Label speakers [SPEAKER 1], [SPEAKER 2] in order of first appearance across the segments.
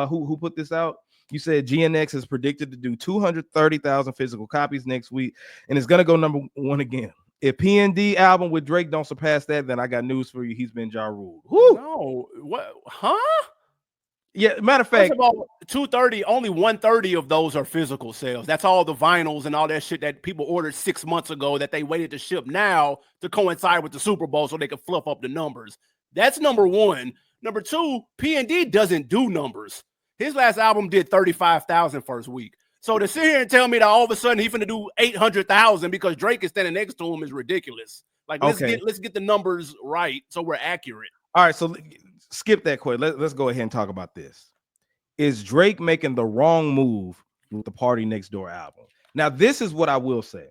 [SPEAKER 1] who put this out. You said GNX is predicted to do 230,000 physical copies next week, and it's gonna go number one again. If PND album with Drake don't surpass that, then I got news for you. He's been Ja Rule.
[SPEAKER 2] No, what? Huh?
[SPEAKER 1] Yeah, matter of
[SPEAKER 2] First
[SPEAKER 1] fact,
[SPEAKER 2] of all, 230, only 130 of those are physical sales. That's all the vinyls and all that shit that people ordered 6 months ago that they waited to ship now to coincide with the Super Bowl so they could fluff up the numbers. That's number one. Number two, P&D doesn't do numbers. His last album did 35,000 first week. So to sit here and tell me that all of a sudden he's finna do 800,000 because Drake is standing next to him is ridiculous. Like, let's get the numbers right so we're accurate.
[SPEAKER 1] All right, so skip that question. Let's go ahead and talk about this. Is Drake making the wrong move with the Party Next Door album? Now, this is what I will say.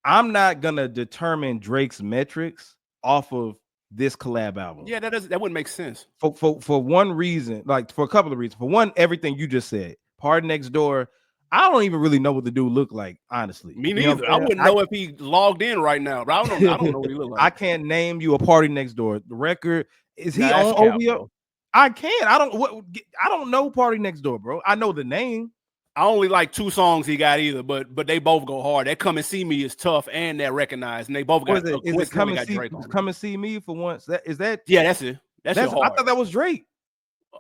[SPEAKER 1] I'm not gonna determine Drake's metrics off of this collab album.
[SPEAKER 2] Yeah, that wouldn't make sense.
[SPEAKER 1] For one reason, like for a couple of reasons. For one, everything you just said. Party Next Door, I don't even really know what the dude look like, honestly.
[SPEAKER 2] Me neither. I wouldn't know if he logged in right now, but I don't know what he look like.
[SPEAKER 1] I can't name you a Party Next Door. The record, is he on OVO? I can't. I don't know Party Next Door, bro. I know the name.
[SPEAKER 2] I only like 2 songs he got either, but they both go hard. That Come and See Me is tough, and that Recognize, and they both got.
[SPEAKER 1] Is it Come and See Me for once? Is that?
[SPEAKER 2] Yeah, that's it. That's
[SPEAKER 1] I thought that was Drake.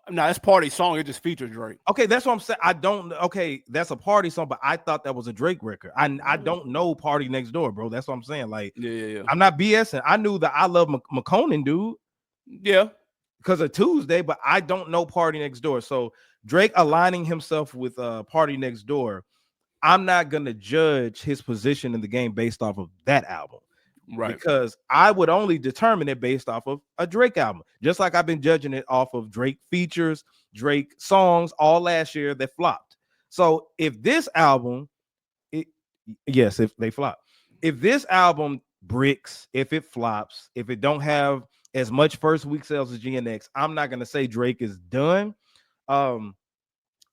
[SPEAKER 2] No, that's Party song. It just features Drake.
[SPEAKER 1] Okay, that's what I'm saying. I don't. Okay, that's a party song, but I thought that was a Drake record. I don't know Party Next Door, bro. That's what I'm saying. Like,
[SPEAKER 2] yeah.
[SPEAKER 1] I'm not BSing. I knew that I love McConan, dude.
[SPEAKER 2] Yeah.
[SPEAKER 1] Because of Tuesday, but I don't know Party Next Door. So Drake aligning himself with Party Next Door, I'm not gonna judge his position in the game based off of that album,
[SPEAKER 2] right?
[SPEAKER 1] Because I would only determine it based off of a Drake album, just like I've been judging it off of Drake features, Drake songs all last year that flopped. So if this album, if they flop, if this album bricks, if it flops, if it don't have as much first week sales as GNX, I'm not going to say Drake is done.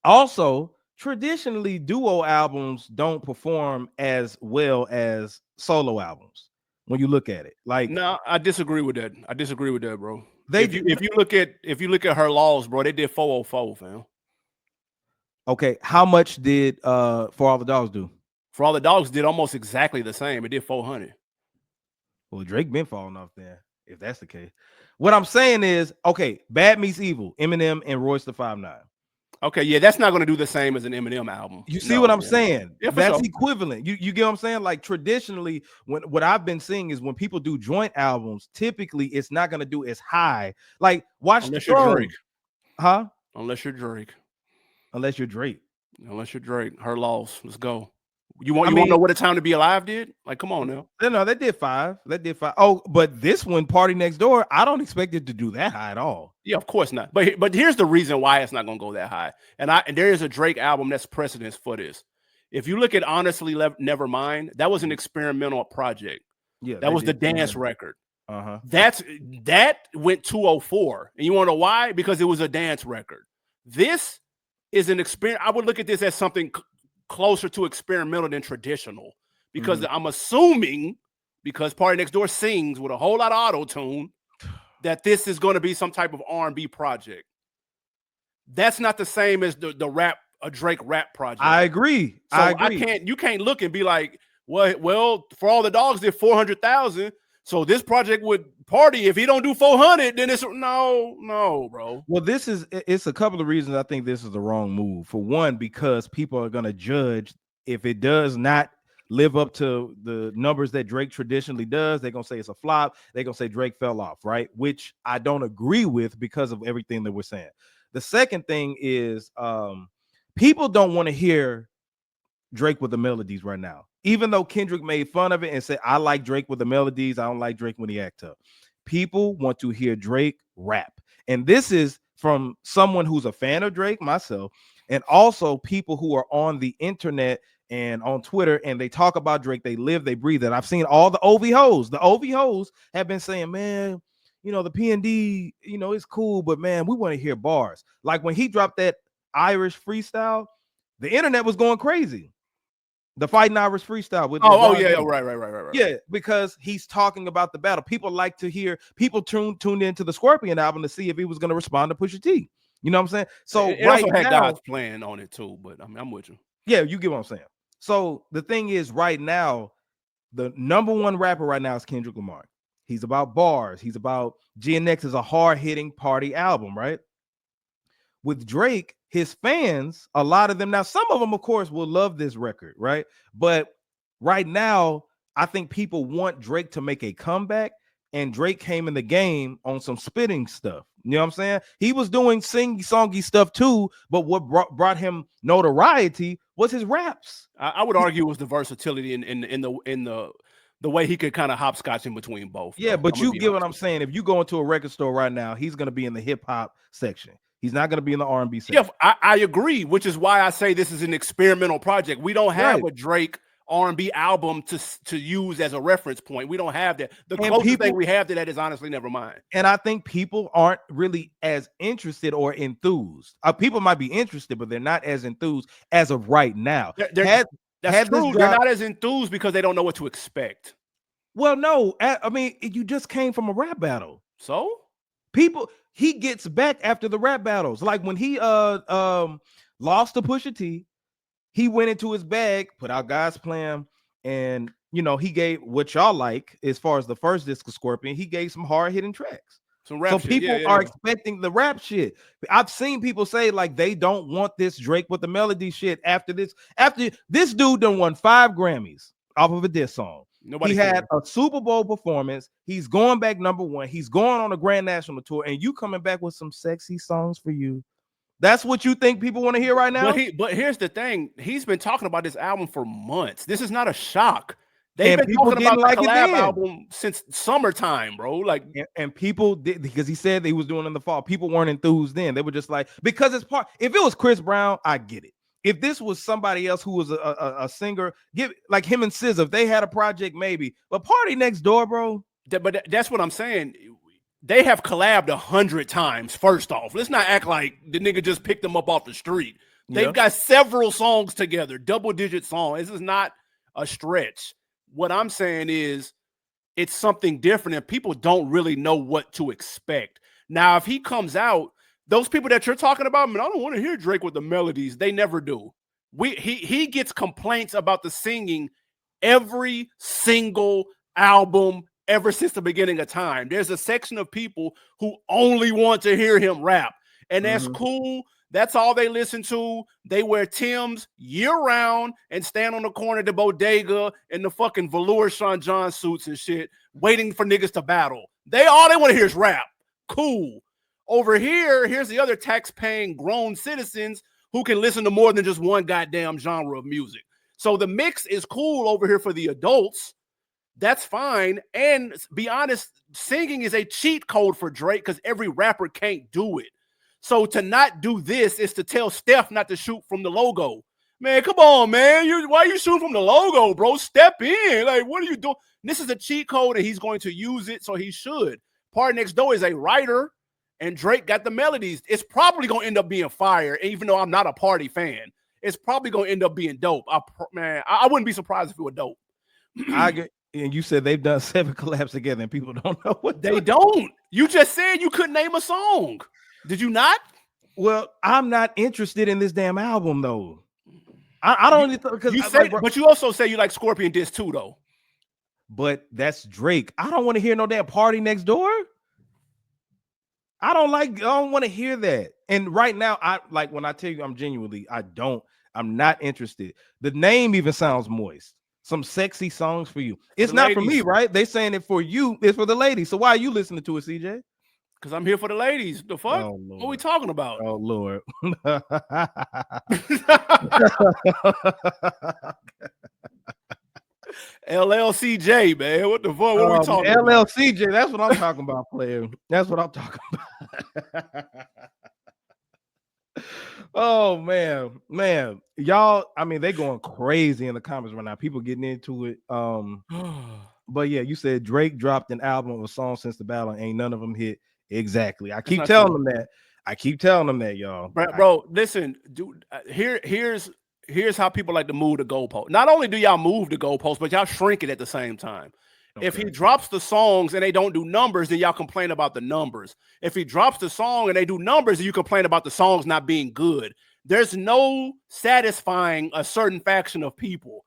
[SPEAKER 1] Also, traditionally, duo albums don't perform as well as solo albums when you look at it. Like,
[SPEAKER 2] no, I disagree with that. Bro. If you look at Her Laws, bro, they did 404, fam.
[SPEAKER 1] Okay, how much did For All the Dogs do?
[SPEAKER 2] For All the Dogs did almost exactly the same. It did 400.
[SPEAKER 1] Well, Drake been falling off there, if that's the case. What I'm saying is, okay, Bad Meets Evil, Eminem and Royce the 5'9".
[SPEAKER 2] Okay, yeah, that's not going to do the same as an Eminem album.
[SPEAKER 1] You see what I'm saying?
[SPEAKER 2] Yeah,
[SPEAKER 1] that's equivalent. You get what I'm saying? Like, traditionally, what I've been seeing is when people do joint albums, typically it's not going to do as high. Like, watch
[SPEAKER 2] Unless you're Drake.
[SPEAKER 1] Huh?
[SPEAKER 2] Unless you're Drake. Her Laws. Let's go. You want to know what A Time to Be Alive did? Like, come on now.
[SPEAKER 1] No, they did 5. Oh, but this one, Party Next Door, I don't expect it to do that high at all.
[SPEAKER 2] Yeah, of course not. But here's the reason why it's not going to go that high. And there is a Drake album that's precedence for this. If you look at Honestly Nevermind, that was an experimental project. Yeah, that was the dance record. That went 204. And you want to know why? Because it was a dance record. This is an experience. I would look at this as something closer to experimental than traditional, because I'm assuming, because Party Next Door sings with a whole lot of auto-tune, that this is going to be some type of R&B project. That's not the same as a Drake rap project.
[SPEAKER 1] I agree.
[SPEAKER 2] So you can't look and be like, well, For All the Dogs did 400,000. So this project would Party, if he don't do 400, then it's no, bro.
[SPEAKER 1] Well, it's a couple of reasons I think this is the wrong move. For one, because people are going to judge if it does not live up to the numbers that Drake traditionally does. They're going to say it's a flop. They're going to say Drake fell off, right? Which I don't agree with because of everything that we're saying. The second thing is people don't want to hear Drake with the melodies right now. Even though Kendrick made fun of it and said, I like Drake with the melodies, I don't like Drake when he acts up. People want to hear Drake rap. And this is from someone who's a fan of Drake, myself, and also people who are on the internet and on Twitter, and they talk about Drake, they live, they breathe it. I've seen all the OV hoes. The OV hoes have been saying, man, the PND, it's cool, but man, we want to hear bars. Like when he dropped that Irish freestyle, the internet was going crazy. The Fighting Irish freestyle with
[SPEAKER 2] right.
[SPEAKER 1] Yeah, because he's talking about the battle. People like to hear. People tuned into the Scorpion album to see if he was going to respond to Pusha T. You know what I'm saying? So
[SPEAKER 2] it
[SPEAKER 1] right
[SPEAKER 2] also had
[SPEAKER 1] now,
[SPEAKER 2] God's plan on it too. But I mean, I'm with you.
[SPEAKER 1] Yeah, you get what I'm saying. So the thing is, right now, the number one rapper right now is Kendrick Lamar. He's about bars. He's about GNX is a hard-hitting party album, right? With Drake, his fans, a lot of them now, some of them, of course, will love this record, right? But right now, I think people want Drake to make a comeback, and Drake came in the game on some spitting stuff. You know what I'm saying? He was doing sing-songy stuff too, but what brought him notoriety was his raps.
[SPEAKER 2] I would argue it was the versatility in the way he could kind of hopscotch in between both.
[SPEAKER 1] Yeah, but you get what I'm saying. If you go into a record store right now, he's going to be in the hip hop section. He's not going to be in the R&B section.
[SPEAKER 2] Yeah, I agree, which is why I say this is an experimental project. We don't have a Drake R&B album to use as a reference point. We don't have that. The closest thing we have to that is honestly Nevermind.
[SPEAKER 1] And I think people aren't really as interested or enthused. People might be interested, but they're not as enthused as of right now.
[SPEAKER 2] That's true. They're not as enthused because they don't know what to expect.
[SPEAKER 1] Well, no, I mean, you just came from a rap battle.
[SPEAKER 2] So
[SPEAKER 1] he gets back after the rap battles. Like when he lost to Pusha T, he went into his bag, put out God's Plan, and he gave what y'all like as far as the first disc of Scorpion. He gave some hard-hitting tracks.
[SPEAKER 2] Some rap
[SPEAKER 1] so
[SPEAKER 2] shit.
[SPEAKER 1] People are expecting the rap shit. I've seen people say like they don't want this Drake with the melody shit after this. After this dude done won 5 Grammys off of a diss song. He had a Super Bowl performance. He's going back #1. He's going on a grand national tour, and you coming back with some sexy songs for you. That's what you think people want to hear right now?
[SPEAKER 2] But here's the thing. He's been talking about this album for months. This is not a shock. They've been talking about the collab album since summertime, bro. Like,
[SPEAKER 1] and people did, because he said that he was doing it in the fall. People weren't enthused then. They were just like, because it's part. If it was Chris Brown, I get it. If this was somebody else who was a singer, like him and SZA, if they had a project, maybe. But Party Next Door, bro.
[SPEAKER 2] But that's what I'm saying. They have collabed 100 times. First off, let's not act like the nigga just picked them up off the street. They've got several songs together, double-digit songs. This is not a stretch. What I'm saying is it's something different, and people don't really know what to expect. Now, if he comes out, those people that you're talking about, man, I don't want to hear Drake with the melodies. They never do. He gets complaints about the singing every single album ever since the beginning of time. There's a section of people who only want to hear him rap, and that's cool. That's all they listen to. They wear Timbs year-round and stand on the corner of the bodega in the fucking velour Sean John suits and shit, waiting for niggas to battle. All they want to hear is rap. Cool. Over here, here's the other tax-paying grown citizens who can listen to more than just one goddamn genre of music. So the mix is cool over here for the adults. That's fine. And be honest, singing is a cheat code for Drake because every rapper can't do it. So to not do this is to tell Steph not to shoot from the logo. Man, come on, man. Why are you shooting from the logo, bro? Step in. Like, what are you doing? This is a cheat code, and he's going to use it, so he should. PARTYNEXTDOOR is a writer, and Drake got the melodies. It's probably going to end up being fire, even though I'm not a Party fan. It's probably going to end up being dope. I wouldn't be surprised if it were dope.
[SPEAKER 1] And you said they've done 7 collabs together, and people don't know what
[SPEAKER 2] they don't. You just said you couldn't name a song. Did you not?
[SPEAKER 1] Well, I'm not interested in this damn album, though. I don't because
[SPEAKER 2] you said, but you also say you like Scorpion Disc too, though.
[SPEAKER 1] But that's Drake. I don't want to hear no damn Party Next Door. I don't want to hear that. And right now, when I tell you I'm not interested. The name even sounds moist. Some sexy songs for you. It's not for me, right? They saying it for you. It's for the ladies. So why are you listening to it, CJ?
[SPEAKER 2] Because I'm here for the ladies. The fuck?
[SPEAKER 1] Oh,
[SPEAKER 2] what are we talking about?
[SPEAKER 1] Oh, Lord.
[SPEAKER 2] LLCJ, man. What the fuck? What are we talking about?
[SPEAKER 1] LLCJ, that's what I'm talking about, player. That's what I'm talking about. Oh, man. Y'all, I mean, they going crazy in the comments right now. People getting into it. But yeah, you said Drake dropped an album of a song since the battle, and ain't none of them hit. Exactly. I keep telling them that, y'all.
[SPEAKER 2] Bro, listen, dude. Here's how people like to move the goalpost. Not only do y'all move the goalpost, but y'all shrink it at the same time. If he drops the songs and they don't do numbers, then y'all complain about the numbers. If he drops the song and they do numbers, then you complain about the songs not being good. There's no satisfying a certain faction of people.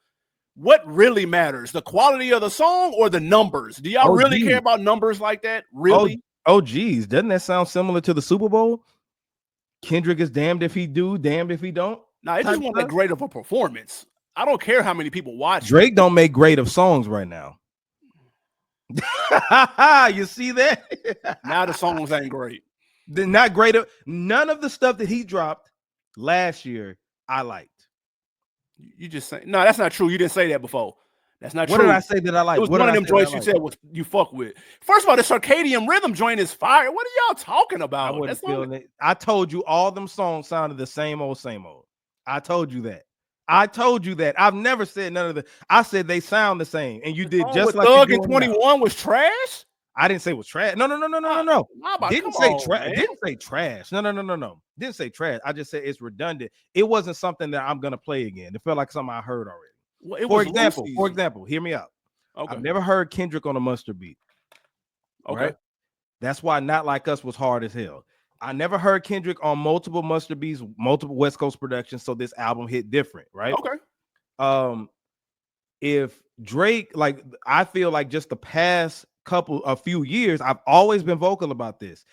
[SPEAKER 2] What really matters, the quality of the song or the numbers? Do y'all really care about numbers like that? Really?
[SPEAKER 1] Oh, geez. Doesn't that sound similar to the Super Bowl? Kendrick is damned if he do, damned if he don't.
[SPEAKER 2] Nah, it just wasn't that great of a performance. I don't care how many people watch.
[SPEAKER 1] Drake don't make great of songs right now. You see that?
[SPEAKER 2] Now the songs ain't great.
[SPEAKER 1] They're not great. None of the stuff that he dropped last year I liked.
[SPEAKER 2] You just say no. That's not true. You didn't say that before. That's not
[SPEAKER 1] true.
[SPEAKER 2] What
[SPEAKER 1] did I say that I liked?
[SPEAKER 2] It was one of them joints you said was you fuck with. First of all, the circadian rhythm joint is fire. What are y'all talking about?
[SPEAKER 1] I wasn't feeling it. I told you all them songs sounded the same old, same old. I told you that. I've never said none of the. I said they sound the same, and you did just like
[SPEAKER 2] Thug in 21 was trash.
[SPEAKER 1] I didn't say it was trash. No. Didn't say trash. Didn't say trash. No. Didn't say trash. I just said it's redundant. It wasn't something that I'm gonna play again. It felt like something I heard already.
[SPEAKER 2] Well,
[SPEAKER 1] for example, hear me out. Okay. I've never heard Kendrick on a Mustard beat.
[SPEAKER 2] Okay.
[SPEAKER 1] Right? That's why Not Like Us was hard as hell. I never heard Kendrick on multiple Mustard beats, multiple West Coast productions, so this album hit different, right?
[SPEAKER 2] Okay.
[SPEAKER 1] If Drake, like, I feel like just the past a few years, I've always been vocal about this.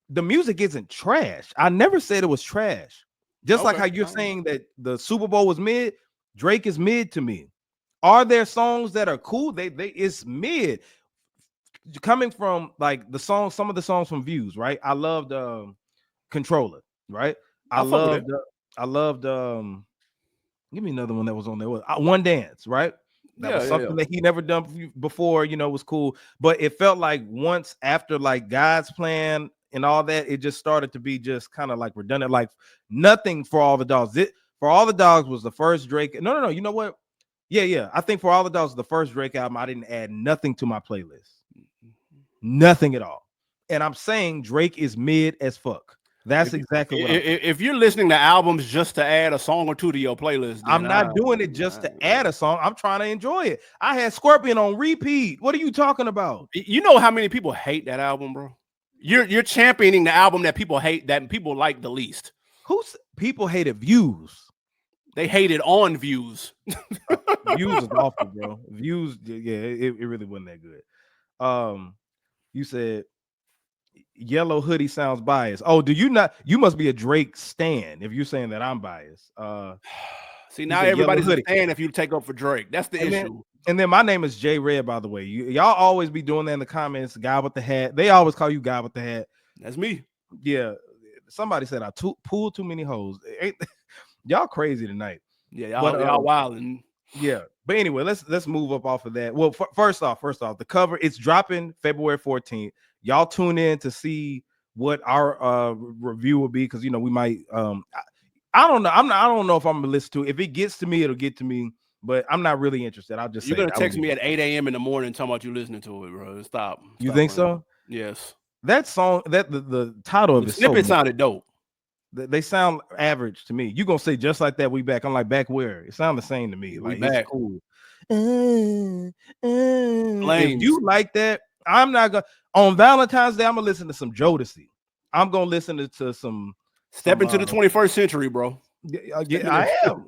[SPEAKER 1] The music isn't trash. I never said it was trash. Just like how you're saying that the Super Bowl was mid, Drake is mid to me. Are there songs that are cool? It's mid. Coming from like some of the songs from Views, right? I loved Controller, right? I loved give me another one that was on there. One Dance, right? That was something that he never done before, was cool. But it felt like once after like God's Plan and all that, it just started to be just kind of like redundant, like nothing For All the Dogs. For All the Dogs was the first Drake. No. You know what? Yeah. I think For All the Dogs was the first Drake album. I didn't add nothing to my playlist. Nothing at all. And I'm saying Drake is mid as fuck. That's exactly what
[SPEAKER 2] if you're listening to albums just to add a song or two to your playlist,
[SPEAKER 1] I'm not doing it just to add a song. I'm trying to enjoy it. I had Scorpion on repeat. What are you talking about?
[SPEAKER 2] You know how many people hate that album, bro? You're championing the album that people hate, that people like the least.
[SPEAKER 1] People hated Views?
[SPEAKER 2] They hated on Views.
[SPEAKER 1] Views is awful, bro. Views, yeah, it really wasn't that good. You said Yellow Hoodie sounds biased. Oh, do you not? You must be a Drake stan if you're saying that I'm biased.
[SPEAKER 2] See, now everybody's a stan if you take up for Drake. That's the issue.
[SPEAKER 1] And then my name is J Red, by the way. Y'all always be doing that in the comments. Guy with the hat. They always call you Guy with the hat.
[SPEAKER 2] That's me.
[SPEAKER 1] Yeah. Somebody said I pulled too many hoes. Y'all crazy tonight.
[SPEAKER 2] Yeah, y'all wilding.
[SPEAKER 1] Yeah, but anyway, let's move up off of that. Well, first off, the cover, it's dropping February 14th. Y'all tune in to see what our review will be, because we might I don't know. I don't know if I'm gonna listen to it. If it gets to me, it'll get to me, but I'm not really interested. I'll just
[SPEAKER 2] You're gonna text me at 8 a.m. in the morning talking about you listening to it, bro. Stop.
[SPEAKER 1] You think so?
[SPEAKER 2] Yes.
[SPEAKER 1] That song, the title of
[SPEAKER 2] the snippet sounded dope.
[SPEAKER 1] They sound average to me. You gonna say Just Like That, We Back? I'm like, back where? It sounds the same to me. Like, it's cool. If you like that, I'm not gonna. On Valentine's Day, I'm gonna listen to some Jodeci. I'm gonna listen to some.
[SPEAKER 2] Step into the 21st century, bro.
[SPEAKER 1] Yeah, I am.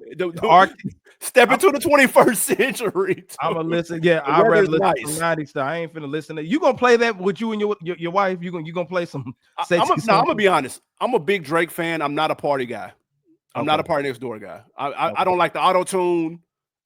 [SPEAKER 2] Step into the 21st century. Too.
[SPEAKER 1] I'm gonna listen. Yeah, I'd rather listen to 90s stuff. I ain't finna listen to. You gonna play that with you and your wife? You gonna play some?
[SPEAKER 2] I'm gonna be honest. I'm a big Drake fan. I'm not a party guy. I'm not a PARTYNEXTDOOR guy. I don't like the auto tune.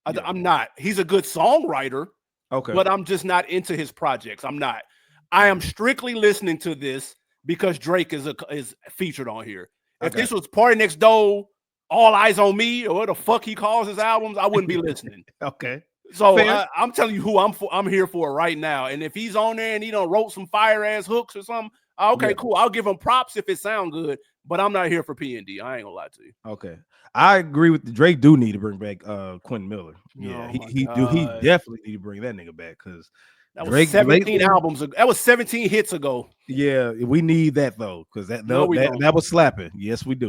[SPEAKER 2] I'm not. He's a good songwriter.
[SPEAKER 1] Okay,
[SPEAKER 2] but I'm just not into his projects. I'm not. I am strictly listening to this because Drake is featured on here. If this was PARTYNEXTDOOR, All Eyes on Me, or what the fuck he calls his albums, I wouldn't be listening.
[SPEAKER 1] Okay.
[SPEAKER 2] So I'm telling you who I'm here for right now. And if he's on there and he done wrote some fire ass hooks or something, okay, cool. I'll give him props if it sound good. But I'm not here for P&D. I ain't gonna lie to you.
[SPEAKER 1] Okay, I agree with Drake. Do need to bring back Quentin Miller. Yeah, he definitely need to bring that nigga back, because
[SPEAKER 2] that was Drake 17 albums ago. That was 17 hits ago.
[SPEAKER 1] Yeah, we need that though, because that was slapping. Yes, we do.